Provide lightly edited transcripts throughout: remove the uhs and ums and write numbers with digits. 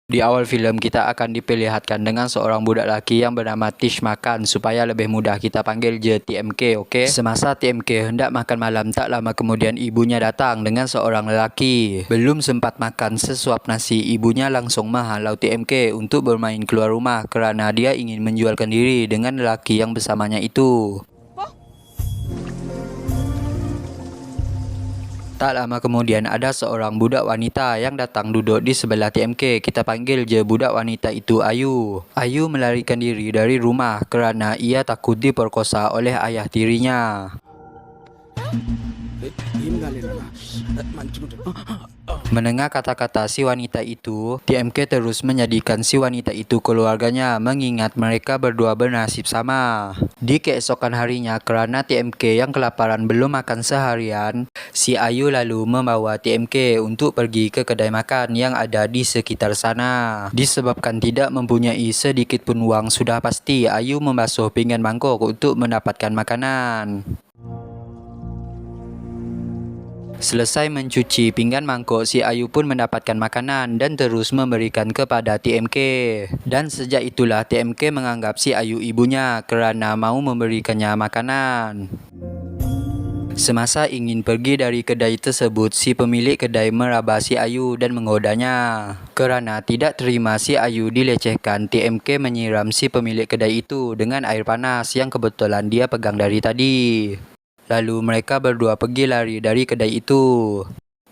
Di awal filem kita akan diperlihatkan dengan seorang budak lelaki yang bernama Tish makan supaya lebih mudah kita panggil je TMK, okey? Semasa TMK hendak makan malam, tak lama kemudian ibunya datang dengan seorang lelaki. Belum sempat makan sesuap nasi, ibunya langsung menghalau TMK untuk bermain keluar rumah kerana dia ingin menjualkan diri dengan lelaki yang bersamanya itu. Tak lama kemudian ada seorang budak wanita yang datang duduk di sebelah TMK. Kita panggil je budak wanita itu Ayu. Ayu melarikan diri dari rumah kerana ia takut diperkosa oleh ayah tirinya. Mendengar kata-kata si wanita itu, TMK terus menjadikan si wanita itu keluarganya mengingat mereka berdua bernasib sama. Di keesokan harinya kerana TMK yang kelaparan belum makan seharian, si Ayu lalu membawa TMK untuk pergi ke kedai makan yang ada di sekitar sana. Disebabkan tidak mempunyai sedikit pun wang, sudah pasti Ayu membasuh pinggan mangkuk untuk mendapatkan makanan. Selesai mencuci pinggan mangkuk, si Ayu pun mendapatkan makanan dan terus memberikan kepada TMK. Dan sejak itulah TMK menganggap si Ayu ibunya kerana mau memberikannya makanan. Semasa ingin pergi dari kedai tersebut, si pemilik kedai meraba si Ayu dan menggodanya. Kerana tidak terima si Ayu dilecehkan, TMK menyiram si pemilik kedai itu dengan air panas yang kebetulan dia pegang dari tadi. Lalu mereka berdua pergi lari dari kedai itu.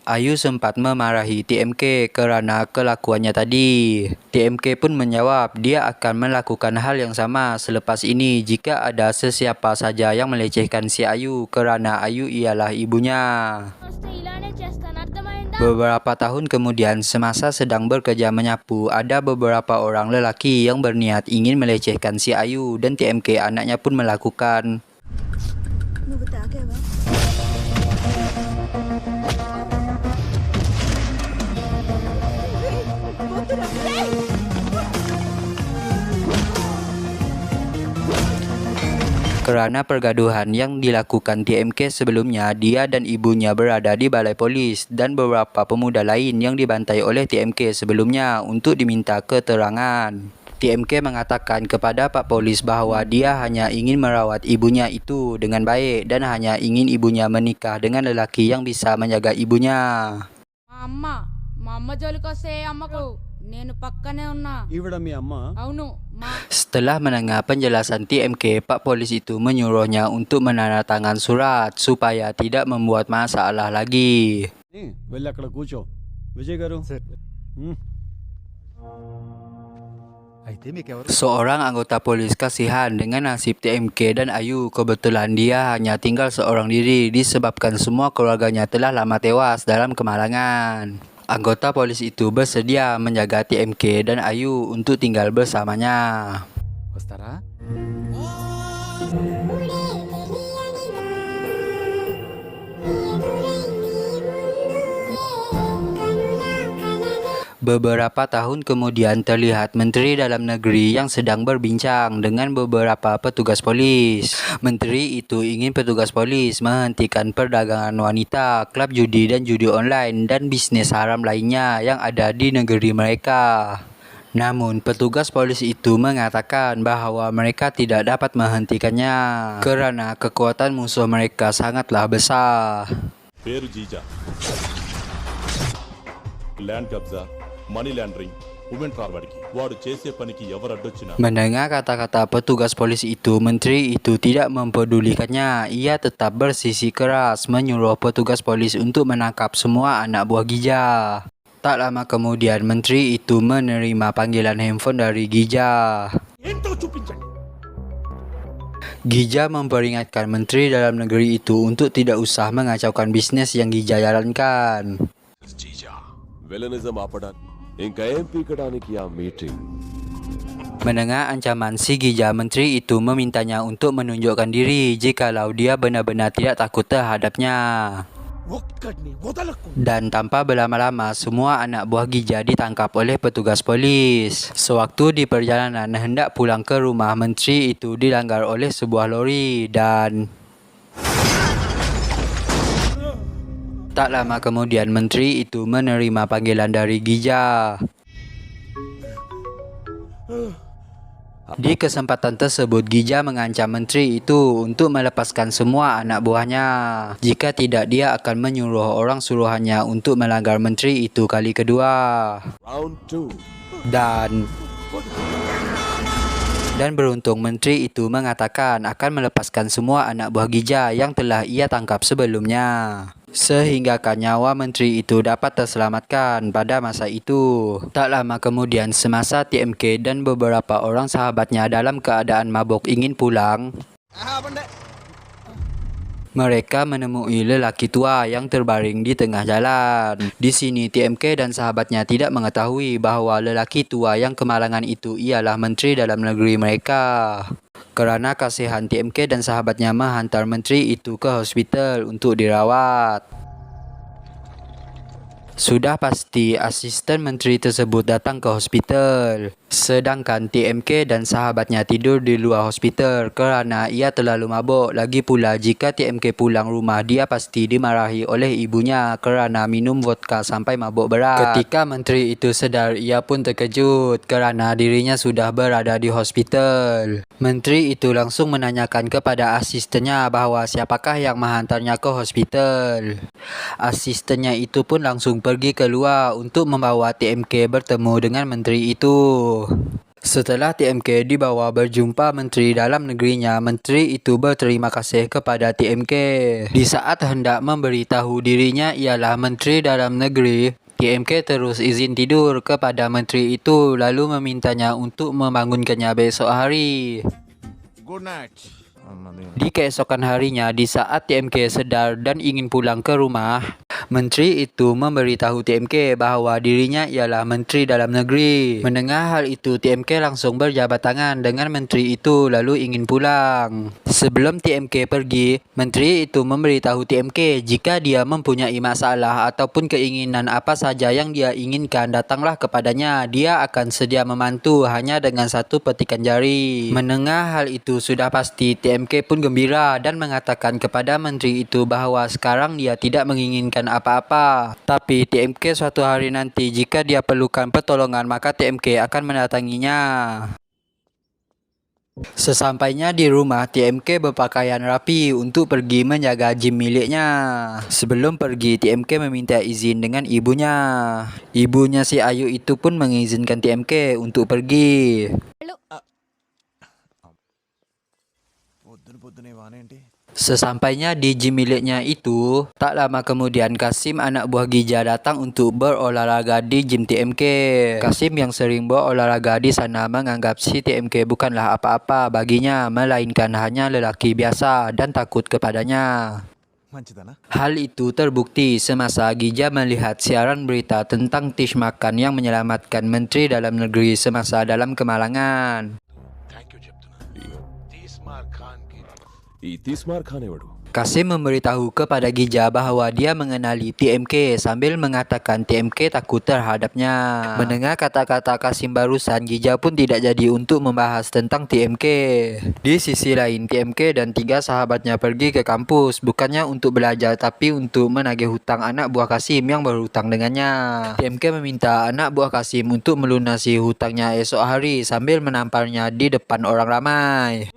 Ayu sempat memarahi TMK kerana kelakuannya tadi. TMK pun menjawab dia akan melakukan hal yang sama selepas ini jika ada sesiapa saja yang melecehkan si Ayu kerana Ayu ialah ibunya. Beberapa tahun kemudian, semasa sedang bekerja menyapu, ada beberapa orang lelaki yang berniat ingin melecehkan si Ayu dan TMK anaknya pun melakukan. Kerana pergaduhan yang dilakukan TMK sebelumnya, dia dan ibunya berada di balai polis dan beberapa pemuda lain yang dibantai oleh TMK sebelumnya untuk diminta keterangan. TMK mengatakan kepada Pak Polis bahawa dia hanya ingin merawat ibunya itu dengan baik dan hanya ingin ibunya menikah dengan lelaki yang bisa menjaga ibunya. Setelah mendengar penjelasan TMK, Pak Polis itu menyuruhnya untuk menandatangan surat supaya tidak membuat masalah lagi. Seorang anggota polis kasihan dengan nasib TMK dan Ayu. Kebetulan dia hanya tinggal seorang diri disebabkan semua keluarganya telah lama tewas dalam kemalangan. Anggota polis itu bersedia menjaga TMK dan Ayu untuk tinggal bersamanya. Beberapa tahun kemudian terlihat Menteri Dalam Negeri yang sedang berbincang dengan beberapa petugas polis. Menteri itu ingin petugas polis menghentikan perdagangan wanita, klub judi dan judi online dan bisnes haram lainnya yang ada di negeri mereka. Namun petugas polis itu mengatakan bahawa mereka tidak dapat menghentikannya kerana kekuatan musuh mereka sangatlah besar. Peru Jija, land kabza, money laundering, women forwarding. Wadu chese paniki evaru addochina. Mendengar kata-kata petugas polis itu, menteri itu tidak mempedulikannya. Ia tetap bersisi keras menyuruh petugas polis untuk menangkap semua anak buah Gija. Tak lama kemudian, menteri itu menerima panggilan handphone dari Gija. Gija memperingatkan Menteri Dalam Negeri itu untuk tidak usah mengacaukan bisnes yang Gija jalankan. Mendengar ancaman si Gija, menteri itu memintanya untuk menunjukkan diri jikalau dia benar-benar tidak takut terhadapnya. Dan tanpa berlama-lama, semua anak buah Gija ditangkap oleh petugas polis. Sewaktu di perjalanan hendak pulang ke rumah, menteri itu dilanggar oleh sebuah lori dan tak lama kemudian menteri itu menerima panggilan dari Gija. Di kesempatan tersebut, Gija mengancam menteri itu untuk melepaskan semua anak buahnya. Jika tidak, dia akan menyuruh orang suruhannya untuk melanggar menteri itu kali kedua. Round 2. Dan beruntung menteri itu mengatakan akan melepaskan semua anak buah Gija yang telah ia tangkap sebelumnya. Sehingga nyawa menteri itu dapat terselamatkan pada masa itu. Tak lama kemudian, semasa TMK dan beberapa orang sahabatnya dalam keadaan mabuk ingin pulang, mereka menemui lelaki tua yang terbaring di tengah jalan. Di sini TMK dan sahabatnya tidak mengetahui bahawa lelaki tua yang kemalangan itu ialah menteri dalam negeri mereka. Kerana kasihan, TMK dan sahabatnya menghantar menteri itu ke hospital untuk dirawat. Sudah pasti asisten menteri tersebut datang ke hospital, sedangkan TMK dan sahabatnya tidur di luar hospital kerana ia terlalu mabuk. Lagi pula, jika TMK pulang rumah, dia pasti dimarahi oleh ibunya kerana minum vodka sampai mabuk berat. Ketika menteri itu sedar, ia pun terkejut kerana dirinya sudah berada di hospital. Menteri itu langsung menanyakan kepada asistennya bahawa siapakah yang menghantarnya ke hospital. Asistennya itu pun langsung pergi keluar untuk membawa TMK bertemu dengan menteri itu. Setelah TMK dibawa berjumpa menteri dalam negerinya, menteri itu berterima kasih kepada TMK. Di saat hendak memberitahu dirinya ialah menteri dalam negeri, TMK terus izin tidur kepada menteri itu lalu memintanya untuk membangunkannya besok hari. Good night. Di keesokan harinya, di saat TMK sedar dan ingin pulang ke rumah, menteri itu memberitahu TMK bahawa dirinya ialah menteri dalam negeri. Mendengar hal itu, TMK langsung berjabat tangan dengan menteri itu lalu ingin pulang. Sebelum TMK pergi, menteri itu memberitahu TMK jika dia mempunyai masalah ataupun keinginan apa saja yang dia inginkan, datanglah kepadanya. Dia akan sedia membantu hanya dengan satu petikan jari. Mendengar hal itu, sudah pasti TMK pun gembira dan mengatakan kepada menteri itu bahawa sekarang dia tidak menginginkan apa-apa. Tapi TMK suatu hari nanti jika dia perlukan pertolongan, maka TMK akan mendatanginya. Sesampainya di rumah, TMK berpakaian rapi untuk pergi menjaga gym miliknya. Sebelum pergi, TMK meminta izin dengan ibunya. Ibunya si Ayu itu pun mengizinkan TMK untuk pergi. Sesampainya di gym miliknya itu, tak lama kemudian Kasim anak buah Gija datang untuk berolahraga di gym TMK. Kasim yang sering berolahraga di sana menganggap si TMK bukanlah apa-apa baginya, melainkan hanya lelaki biasa dan takut kepadanya. Hal itu terbukti semasa Gija melihat siaran berita tentang Tish Makan yang menyelamatkan menteri dalam negeri semasa dalam kemalangan. ఈ తీస్మార్ ఖాన్ ఎవడు? Kasim memberitahu kepada Gija bahawa dia mengenali TMK sambil mengatakan TMK takut terhadapnya. Mendengar kata-kata Kasim barusan, Gija pun tidak jadi untuk membahas tentang TMK. Di sisi lain, TMK dan 3 sahabatnya pergi ke kampus bukannya untuk belajar tapi untuk menagih hutang anak buah Kasim yang berhutang dengannya. TMK meminta anak buah Kasim untuk melunasi hutangnya esok hari sambil menamparnya di depan orang ramai.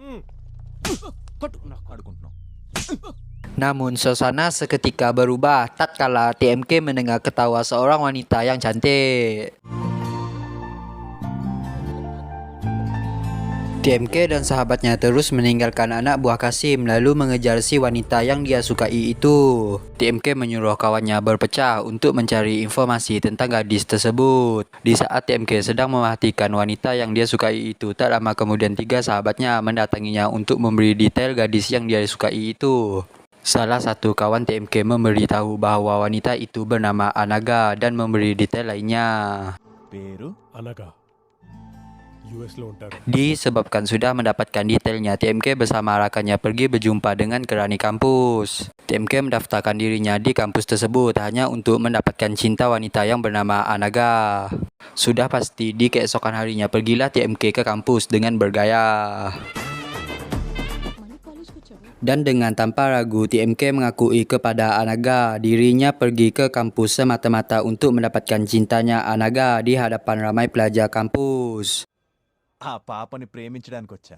Namun suasana seketika berubah tatkala TMK mendengar ketawa seorang wanita yang cantik. TMK dan sahabatnya terus meninggalkan anak buah Kasim lalu mengejar si wanita yang dia sukai itu. TMK menyuruh kawannya berpecah untuk mencari informasi tentang gadis tersebut. Di saat TMK sedang memperhatikan wanita yang dia sukai itu, tak lama kemudian 3 sahabatnya mendatanginya untuk memberi detail gadis yang dia sukai itu. Salah satu kawan TMK memberitahu bahawa wanita itu bernama Anaga dan memberi detail lainnya. అనగా US లో ఉంటారు. Disebabkan sudah mendapatkan detailnya, TMK bersama rakannya pergi berjumpa dengan kerani kampus. TMK mendaftarkan dirinya di kampus tersebut hanya untuk mendapatkan cinta wanita yang bernama Anaga. Sudah pasti di keesokan harinya pergilah TMK ke kampus dengan bergaya. Dan dengan tanpa ragu, TMK mengakui kepada Anaga dirinya pergi ke kampus semata-mata untuk mendapatkan cintanya Anaga di hadapan ramai pelajar kampus. ఆ పాపని ప్రేమించడానికి వచ్చా.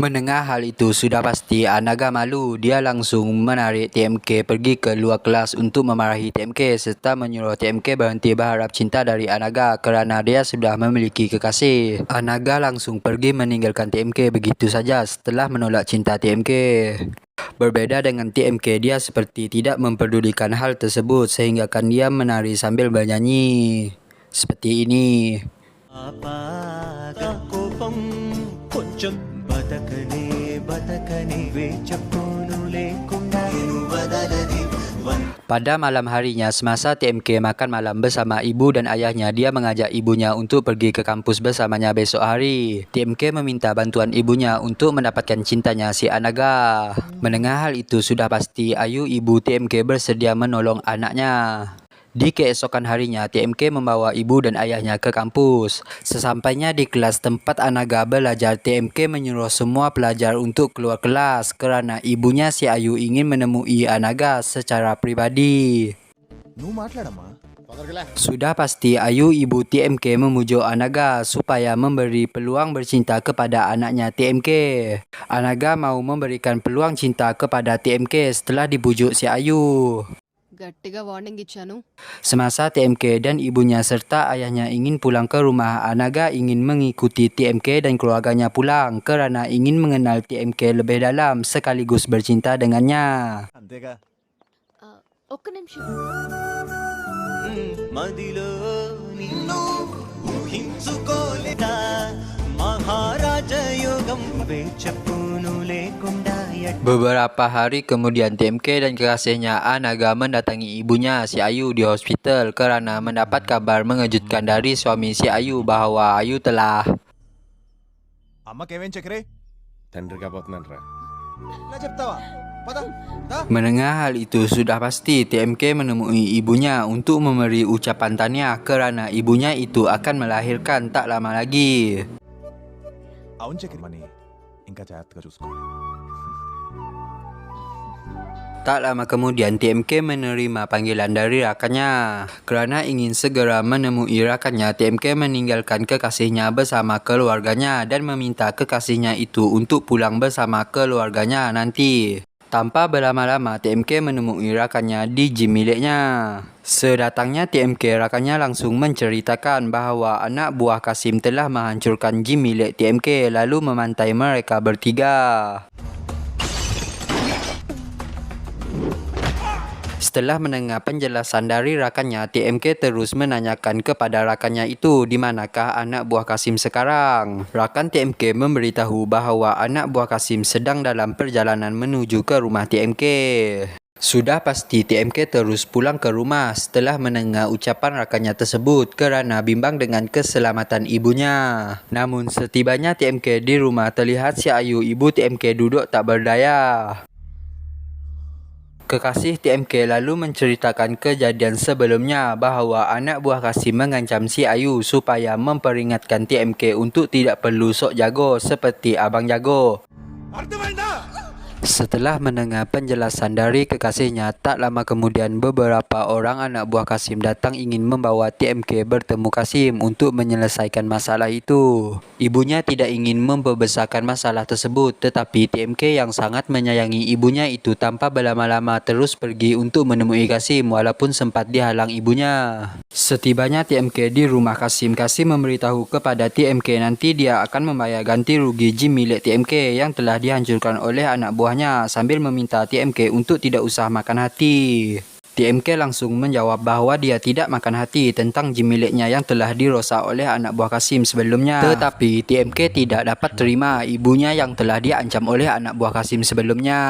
Mendengar hal itu sudah pasti Anaga malu. Dia langsung menarik TMK pergi ke luar kelas untuk memarahi TMK serta menyuruh TMK berhenti berharap cinta dari Anaga kerana dia sudah memiliki kekasih. Anaga langsung pergi meninggalkan TMK begitu saja setelah menolak cinta TMK. Berbeda dengan TMK, dia seperti tidak memperdulikan hal tersebut sehingga kan dia menari sambil bernyanyi. Seperti ini. Pada malam harinya, semasa TMK makan malam bersama ibu dan ayahnya, dia mengajak ibunya untuk pergi ke kampus bersamanya besok hari. TMK meminta bantuan ibunya untuk mendapatkan cintanya si Anaga. Mendengar hal itu sudah pasti Ayu ibu TMK bersedia menolong anaknya. Di keesokan harinya, TMK membawa ibu dan ayahnya ke kampus. Sesampainya di kelas tempat Anaga belajar, TMK menyuruh semua pelajar untuk keluar kelas kerana ibunya si Ayu ingin menemui Anaga secara pribadi. నువ్వు మాట్లాడమ్మా. Sudah pasti Ayu ibu TMK memujuk Anaga supaya memberi peluang bercinta kepada anaknya TMK. Anaga mau memberikan peluang cinta kepada TMK setelah dibujuk si Ayu. గట్టిగా వార్నింగ్ ఇచ్చాను. Semasa TMK dan ibunya serta ayahnya ingin pulang ke rumah, Anaga ingin mengikuti TMK dan keluarganya pulang kerana ingin mengenal TMK lebih dalam sekaligus bercinta dengannya. అంతేగా. ఒక్క నిమిషం. మదిలో నిన్ను ఊహించుకోలేదా మహారాజ యోగం వేచప్పును లేకుండా Beberapa hari kemudian TMK dan kekasihnya Anaga mendatangi ibunya si Ayu di hospital kerana mendapat kabar mengejutkan dari suami si Ayu bahawa Ayu telah అమ్మకేమేం చక్రే? తండ్రి కాబోతున్నాను రా. ఇలా చెప్తావా? పద. దా. Mendengar hal itu sudah pasti TMK menemui ibunya untuk memberi ucapan tahniah kerana ibunya itu akan melahirkan tak lama lagi. అవును చక్రి, మని ఇంకా జాగ్రత్తగా చూసుకో. Tak lama kemudian TMK menerima panggilan dari rakannya. Kerana ingin segera menemui rakannya, TMK meninggalkan kekasihnya bersama keluarganya dan meminta kekasihnya itu untuk pulang bersama keluarganya nanti. Tanpa berlama-lama, TMK menemui rakannya di gym miliknya. Sedatangnya TMK, rakannya langsung menceritakan bahawa anak buah Kasim telah menghancurkan gym milik TMK lalu memantai mereka bertiga. Setelah mendengar penjelasan dari rakannya, TMK terus menanyakan kepada rakannya itu di manakah anak buah Kasim sekarang. Rakan TMK memberitahu bahawa anak buah Kasim sedang dalam perjalanan menuju ke rumah TMK. Sudah pasti TMK terus pulang ke rumah setelah mendengar ucapan rakannya tersebut kerana bimbang dengan keselamatan ibunya. Namun setibanya TMK di rumah, terlihat si Ayu ibu TMK duduk tak berdaya. Kekasih TMK lalu menceritakan kejadian sebelumnya bahawa anak buah Kasim mengancam si Ayu supaya memperingatkan TMK untuk tidak perlu sok jago seperti Abang Jago. Setelah mendengar penjelasan dari kekasihnya, tak lama kemudian beberapa orang anak buah Kasim datang ingin membawa TMK bertemu Kasim untuk menyelesaikan masalah itu. Ibunya tidak ingin membesarkan masalah tersebut, tetapi TMK yang sangat menyayangi ibunya itu tanpa berlama-lama terus pergi untuk menemui Kasim walaupun sempat dihalang ibunya. Setibanya TMK di rumah Kasim, Kasim memberitahu kepada TMK nanti dia akan membayar ganti rugi gym milik TMK yang telah dihancurkan oleh anak buahnya sambil meminta TMK untuk tidak usah makan hati. TMK langsung menjawab bahawa dia tidak makan hati tentang gym miliknya yang telah dirosak oleh anak buah Kasim sebelumnya. Tetapi TMK tidak dapat terima ibunya yang telah diancam oleh anak buah Kasim sebelumnya.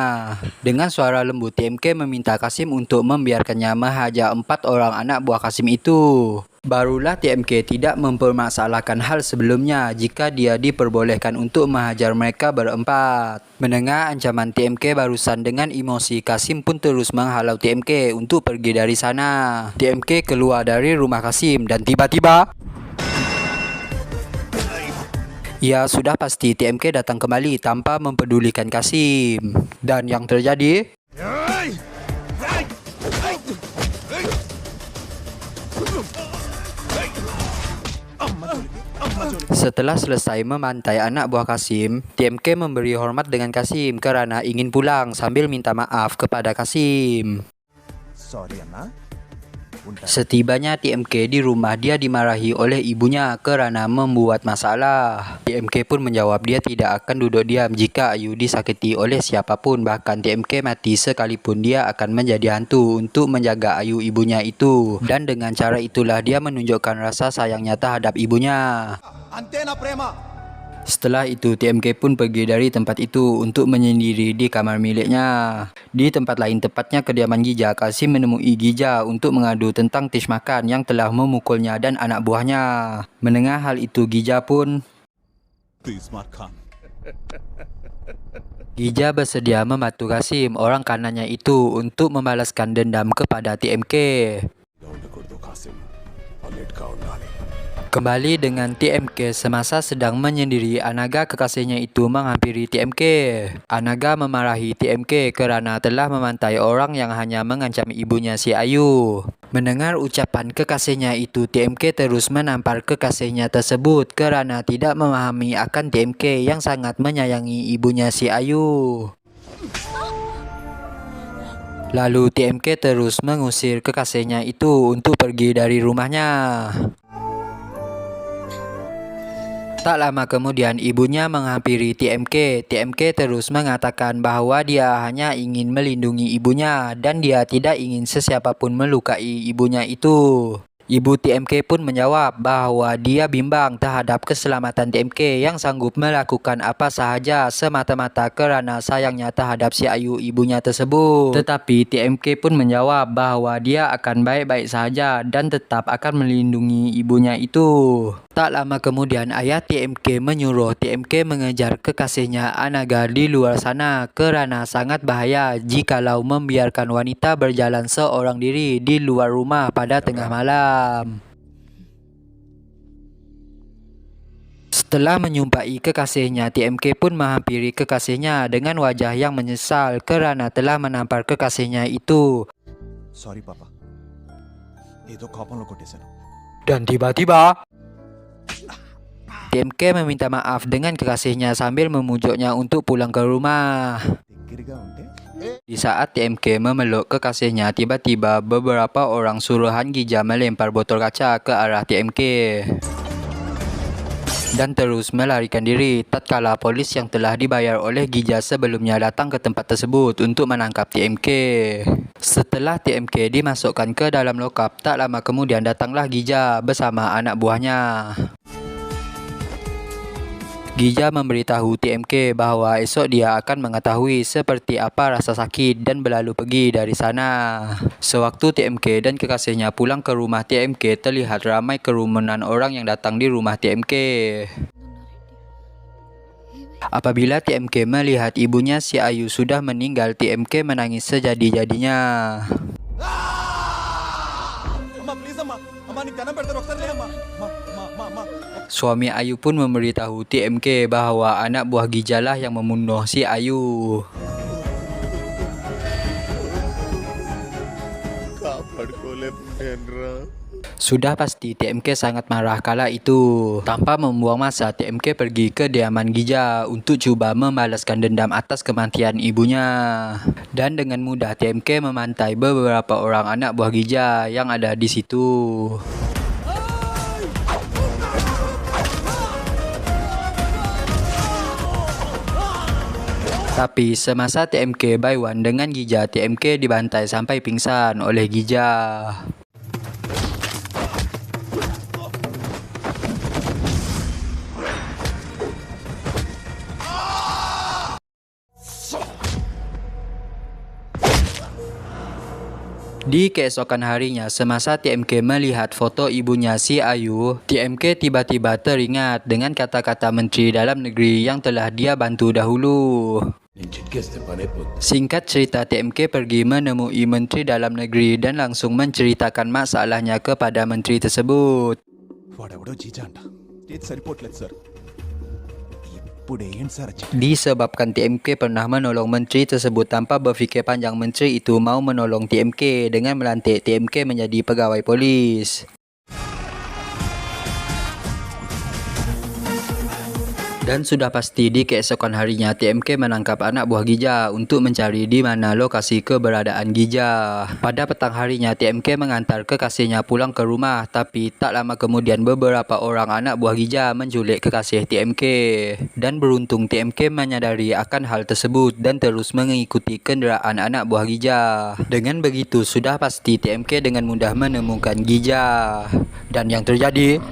Dengan suara lembut, TMK meminta Kasim untuk membiarkannya menghajar 4 orang anak buah Kasim itu. Barulah TMK tidak mempermasalahkan hal sebelumnya jika dia diperbolehkan untuk menghajar mereka berempat. Mendengar ancaman TMK barusan, dengan emosi Kasim pun terus menghalau TMK untuk pergi dari sana. TMK keluar dari rumah Kasim dan tiba-tiba ya sudah pasti TMK datang kembali tanpa mempedulikan Kasim. Dan yang terjadi Setelah selesai memantai anak buah Kasim, TMK memberi hormat dengan Kasim kerana ingin pulang sambil minta maaf kepada Kasim. Sorry అన్నా ఉంటా Setibanya TMK di rumah, dia dimarahi oleh ibunya kerana membuat masalah. TMK pun menjawab dia tidak akan duduk diam jika Ayu disakiti oleh siapapun. Bahkan TMK mati sekalipun dia akan menjadi hantu untuk menjaga Ayu ibunya itu. Dan dengan cara itulah dia menunjukkan rasa sayangnya terhadap ibunya. అంతేనా ప్రేమ Setelah itu, TMK pun pergi dari tempat itu untuk menyendiri di kamar miliknya. Di tempat lain, tepatnya kediaman Gija, Kasim menemui Gija untuk mengadu tentang Tish Makan yang telah memukulnya dan anak buahnya. Mendengar hal itu, Gija pun Ismar Khan. Gija bersedia membantu Kasim, orang kanannya itu, untuk membalaskan dendam kepada TMK. ఉండకూడదు కాసిం అలర్ట్గా ఉండాలి. Kembali dengan TMK semasa sedang menyendiri, Anaga kekasihnya itu menghampiri TMK. Anaga memarahi TMK kerana telah memantai orang yang hanya mengancam ibunya si Ayu. Mendengar ucapan kekasihnya itu, TMK terus menampar kekasihnya tersebut kerana tidak memahami akan TMK yang sangat menyayangi ibunya si Ayu. Lalu TMK terus mengusir kekasihnya itu untuk pergi dari rumahnya. Tak lama kemudian ibunya menghampiri TMK. TMK terus mengatakan bahawa dia hanya ingin melindungi ibunya dan dia tidak ingin sesiapapun melukai ibunya itu. Ibu TMK pun menjawab bahawa dia bimbang terhadap keselamatan TMK yang sanggup melakukan apa sahaja semata-mata kerana sayangnya terhadap si Ayu ibunya tersebut. Tetapi TMK pun menjawab bahawa dia akan baik-baik sahaja dan tetap akan melindungi ibunya itu. Tak lama kemudian ayah TMK menyuruh TMK mengejar kekasihnya Anaga di luar sana kerana sangat bahaya jikalau membiarkan wanita berjalan seorang diri di luar rumah pada tengah malam. Setelah menyumpai kekasihnya, TMK pun menghampiri kekasihnya dengan wajah yang menyesal kerana telah menampar kekasihnya itu. Sorry పాప ఏదో కోపంలో కొట్టేశాను Dan tiba-tiba TMK meminta maaf dengan kekasihnya sambil memujuknya untuk pulang ke rumah. దగ్గరగా ఉంటే Di saat TMK memeluk kekasihnya, tiba-tiba beberapa orang suruhan Gija melempar botol kaca ke arah TMK dan terus melarikan diri. Tatkala polis yang telah dibayar oleh Gija sebelumnya datang ke tempat tersebut untuk menangkap TMK. Setelah TMK dimasukkan ke dalam lokap, tak lama kemudian datanglah Gija bersama anak buahnya. Gija memberitahu TMK bahawa esok dia akan mengetahui seperti apa rasa sakit dan berlalu pergi dari sana. Sewaktu TMK dan kekasihnya pulang ke rumah TMK, terlihat ramai kerumunan orang yang datang di rumah TMK. Apabila TMK melihat ibunya si Ayu sudah meninggal, TMK menangis sejadi-jadinya. అమ్మా ప్లీజ్ అమ్మా అమ్మా నీకు దండం పెడతాను ఒకసారి లే అమ్మా అమ్మా అమ్మా అమ్మా Suami Ayu pun memberitahu TMK bahawa anak buah Gija lah yang membunuh si Ayu. కాపాడుకోలేకపోయానురా. Sudah pasti TMK sangat marah kala itu. Tanpa membuang masa, TMK pergi ke kediaman Gija untuk cuba membalaskan dendam atas kematian ibunya. Dan dengan mudah TMK memantai beberapa orang anak buah Gija yang ada di situ. Tapi semasa TMK Baiwan dengan Gija, TMK dibantai sampai pingsan oleh Gija. Di keesokan harinya, semasa TMK melihat foto ibunya si Ayu, TMK tiba-tiba teringat dengan kata-kata Menteri Dalam Negeri yang telah dia bantu dahulu. Singkat cerita, TMK pergi menemui Menteri Dalam Negeri dan langsung menceritakan masalahnya kepada menteri tersebut. వాడెవడో జీజా అంట ఇది సరిపోవట్లేదు సార్ ఇప్పుడు ఏంటి sir Disebabkan TMK pernah menolong menteri tersebut tanpa berfikir panjang, menteri itu mau menolong TMK dengan melantik TMK menjadi pegawai polis. Dan sudah pasti di keesokan harinya TMK menangkap anak buah Gija untuk mencari di mana lokasi keberadaan Gija. Pada petang harinya TMK mengantar kekasihnya pulang ke rumah, tapi tak lama kemudian beberapa orang anak buah Gija menculik kekasih TMK. Dan beruntung TMK menyadari akan hal tersebut dan terus mengikuti kendaraan anak buah Gija. Dengan begitu sudah pasti TMK dengan mudah menemukan Gija. Dan yang terjadi,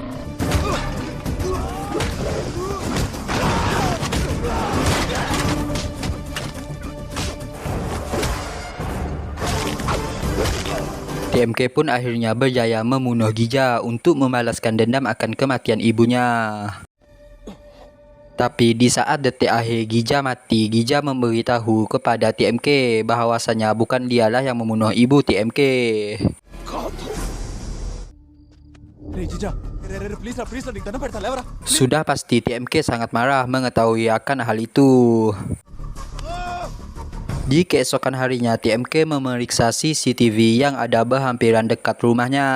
TMK pun akhirnya berjaya membunuh Gija untuk membalaskan dendam akan kematian ibunya. Tapi di saat detik akhir Gija mati, Gija memberitahu kepada TMK bahwasanya bukan dialah yang membunuh ibu TMK. రే జిజా రే రే ప్లీజ్ రా నీకు దండం పెడతా లేవరా Sudah pasti TMK sangat marah mengetahui akan hal itu. Di keesokan harinya TMK memeriksa CCTV yang ada berhampiran dekat rumahnya.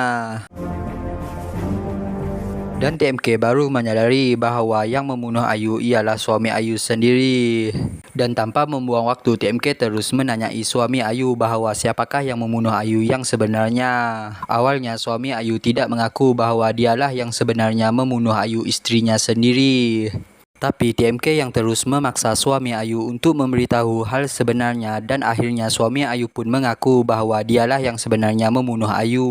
Dan TMK baru menyadari bahwa yang membunuh Ayu ialah suami Ayu sendiri. Dan tanpa membuang waktu TMK terus menanyai suami Ayu bahwa siapakah yang membunuh Ayu yang sebenarnya. Awalnya suami Ayu tidak mengaku bahwa dialah yang sebenarnya membunuh Ayu istrinya sendiri. Tapi TMK yang terus memaksa suami Ayu untuk memberitahu hal sebenarnya dan akhirnya suami Ayu pun mengaku bahwa dialah yang sebenarnya membunuh Ayu.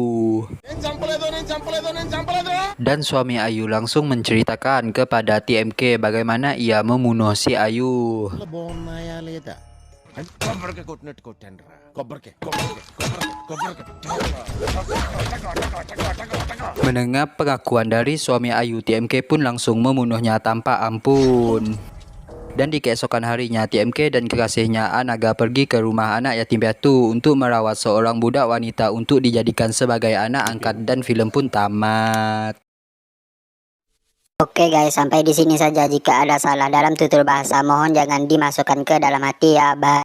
Dan suami Ayu langsung menceritakan kepada TMK bagaimana ia membunuh si Ayu. బాగున్నాయా లేదా అంటే కొబ్బరికాయ కొట్టినట్టు కొట్టాను రా కొబ్బరికాయ Mendengar pengakuan dari suami Ayu, TMK pun langsung membunuhnya tanpa ampun. Dan di keesokan harinya TMK dan kekasihnya Anaga pergi ke rumah anak yatim piatu untuk merawat seorang budak wanita untuk dijadikan sebagai anak angkat dan film pun tamat. Oke guys, sampai di sini saja. Jika ada salah dalam tutur bahasa, mohon jangan dimasukkan ke dalam hati ya. Bye.